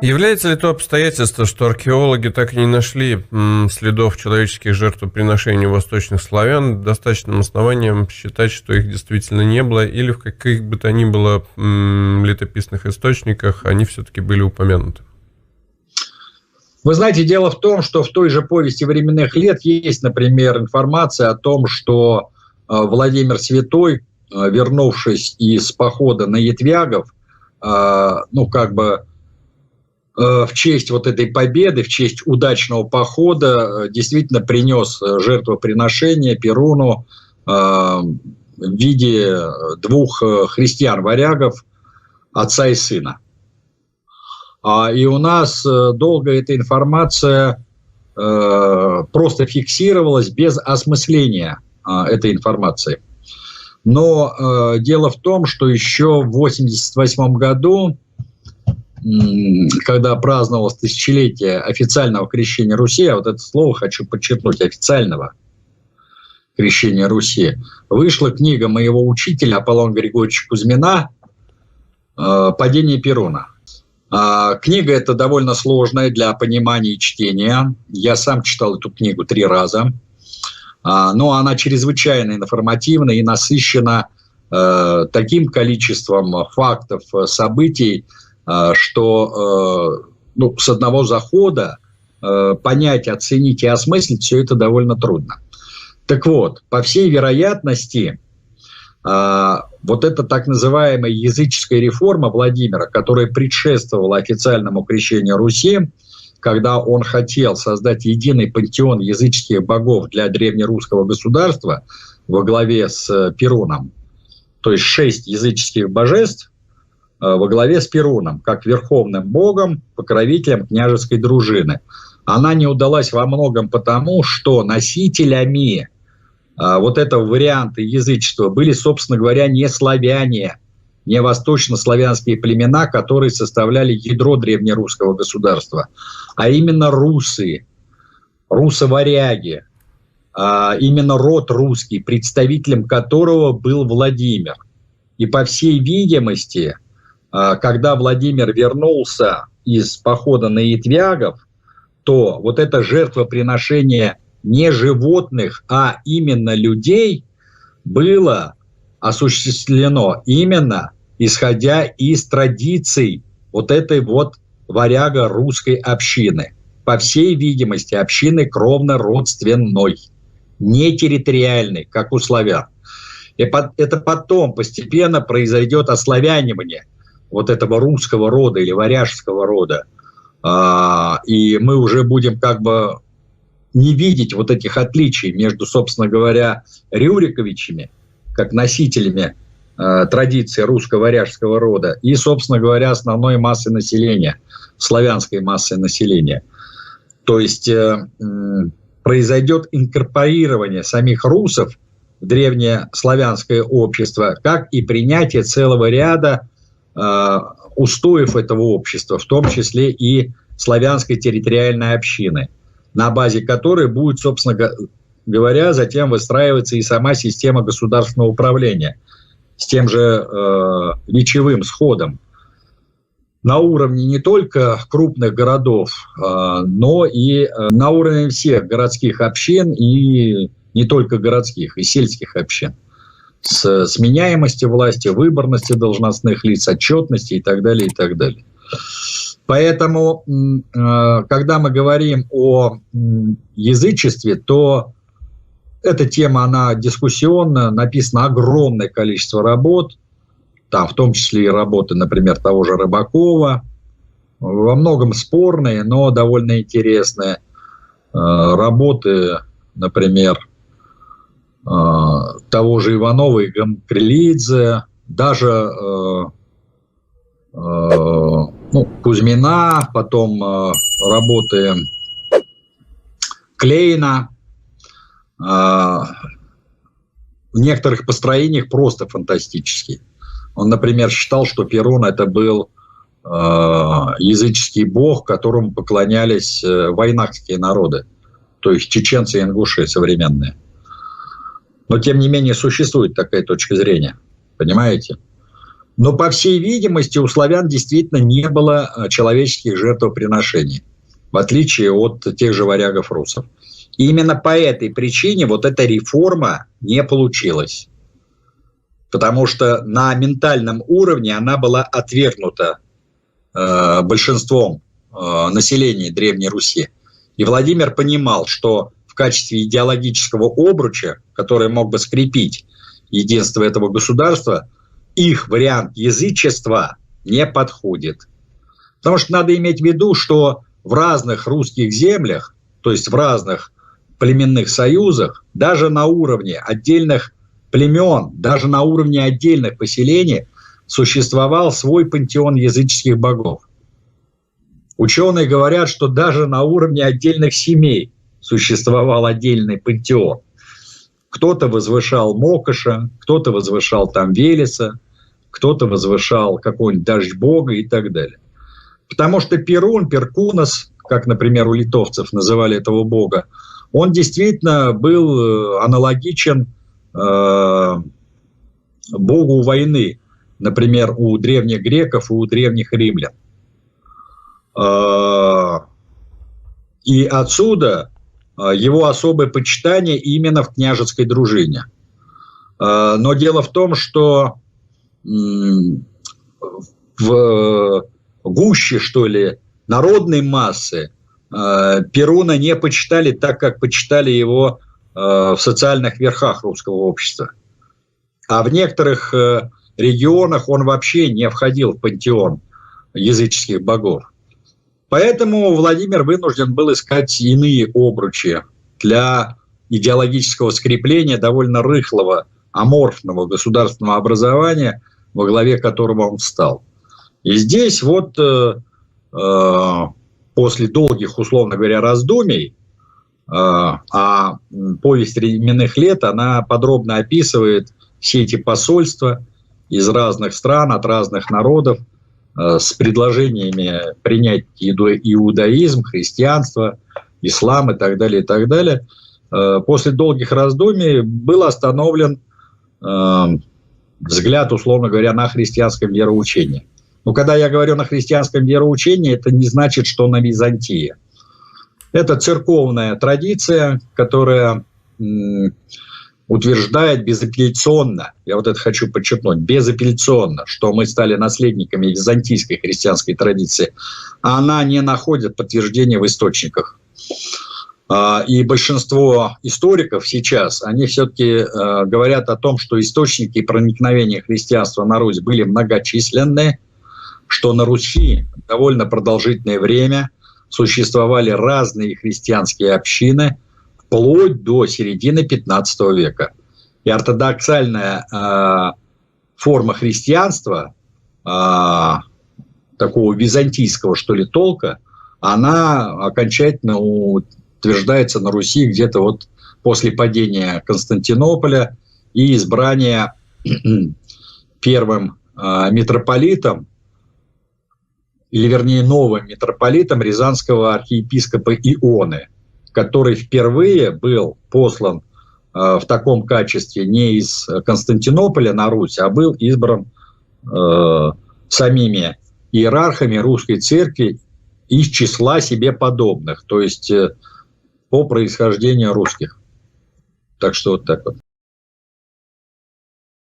Является ли то обстоятельство, что археологи так и не нашли следов человеческих жертвоприношений у восточных славян, достаточным основанием считать, что их действительно не было, или в каких бы то ни было летописных источниках они все-таки были упомянуты? Вы знаете, дело в том, что в той же повести временных лет есть, например, информация о том, что Владимир Святой, вернувшись из похода на Ятвягов, в честь вот этой победы, в честь удачного похода, действительно принес жертвоприношение Перуну в виде двух христиан-варягов, отца и сына. И у нас долго эта информация просто фиксировалась без осмысления этой информации. Но дело в том, что еще в 1988 году, когда праздновалось тысячелетие официального крещения Руси, а вот это слово хочу подчеркнуть, официального крещения Руси, вышла книга моего учителя Аполлона Григорьевича Кузьмина «Падение Перуна». Книга эта довольно сложная для понимания и чтения. Я сам читал эту книгу 3 раза. Но она чрезвычайно информативна и насыщена таким количеством фактов, событий, что с одного захода понять, оценить и осмыслить все это довольно трудно. Так вот, по всей вероятности, вот эта так называемая языческая реформа Владимира, которая предшествовала официальному крещению Руси, когда он хотел создать единый пантеон языческих богов для древнерусского государства во главе с Перуном, то есть 6 языческих божеств во главе с Перуном, как верховным богом, покровителем княжеской дружины. Она не удалась во многом потому, что носителями вот этого варианта язычества были, собственно говоря, не славяне, не восточнославянские племена, которые составляли ядро древнерусского государства, а именно русы, русоваряги, именно род русский, представителем которого был Владимир. И по всей видимости, когда Владимир вернулся из похода на Ятвягов, то вот это жертвоприношение не животных, а именно людей было осуществлено именно исходя из традиций вот этой вот варяго-русской общины. По всей видимости, общины кровно-родственной, не территориальной, как у славян. И это потом постепенно произойдет ославянивание вот этого русского рода или варяжского рода. И мы уже будем не видеть вот этих отличий между, собственно говоря, Рюриковичами, как носителями традиции русско-варяжского рода, и, собственно говоря, основной массой населения, славянской массой населения. То есть произойдет инкорпорирование самих русов в древнеславянское общество, как и принятие целого ряда устоев этого общества, в том числе и славянской территориальной общины, на базе которой будет, собственно говоря, затем выстраиваться и сама система государственного управления с тем же вечевым сходом на уровне не только крупных городов, но и на уровне всех городских общин, и не только городских, и сельских общин, с сменяемостью власти, выборности должностных лиц, отчетности и так далее, и так далее. Поэтому, когда мы говорим о язычестве, то эта тема, она дискуссионна, написано огромное количество работ, там в том числе и работы, например, того же Рыбакова, во многом спорные, но довольно интересные работы, например, того же Иванова и Гамкрилидзе, даже Кузьмина, потом работы Клейна, в некоторых построениях просто фантастические. Он, например, считал, что Перун – это был языческий бог, которому поклонялись войнахские народы, то есть чеченцы и ингуши современные. Но, тем не менее, существует такая точка зрения, понимаете? Но, по всей видимости, у славян действительно не было человеческих жертвоприношений, в отличие от тех же варягов-русов. И именно по этой причине вот эта реформа не получилась. Потому что на ментальном уровне она была отвергнута большинством населения Древней Руси. И Владимир понимал, что в качестве идеологического обруча, который мог бы скрепить единство этого государства, их вариант язычества не подходит. Потому что надо иметь в виду, что в разных русских землях, то есть в разных племенных союзах, даже на уровне отдельных племен, даже на уровне отдельных поселений существовал свой пантеон языческих богов. Ученые говорят, что даже на уровне отдельных семей существовал отдельный пантеон. Кто-то возвышал Мокоша, кто-то возвышал там Велеса, кто-то возвышал какой-нибудь Дождь-бога и так далее. Потому что Перун, Перкунос, как, например, у литовцев называли этого бога, он действительно был аналогичен богу войны, например, у древних греков и у древних римлян. И отсюда его особое почитание именно в княжеской дружине. Но дело в том, что в гуще, что ли, народной массы Перуна не почитали так, как почитали его в социальных верхах русского общества. А в некоторых регионах он вообще не входил в пантеон языческих богов. Поэтому Владимир вынужден был искать иные обручи для идеологического скрепления довольно рыхлого, аморфного государственного образования, во главе которого он встал. И здесь вот после долгих, условно говоря, раздумий, а повесть временных лет, она подробно описывает все эти посольства из разных стран, от разных народов, с предложениями принять иудаизм, христианство, ислам и так далее, и так далее. После долгих раздумий был остановлен взгляд, условно говоря, на христианском вероучении. Но когда я говорю на христианском вероучении, это не значит, что на Византии. Это церковная традиция, которая утверждает безапелляционно, я вот это хочу подчеркнуть, безапелляционно, что мы стали наследниками византийской христианской традиции, а она не находит подтверждения в источниках. И большинство историков сейчас, они все-таки говорят о том, что источники проникновения христианства на Русь были многочисленные, что на Руси довольно продолжительное время существовали разные христианские общины, вплоть до середины 15 века. И ортодоксальная форма христианства, такого византийского, что ли, толка, она окончательно утверждается на Руси где-то вот после падения Константинополя и избрания первым митрополитом, или вернее новым митрополитом рязанского архиепископа Ионы, который впервые был послан в таком качестве не из Константинополя на Русь, а был избран самими иерархами русской церкви из числа себе подобных, то есть по происхождению русских. Так что вот так вот.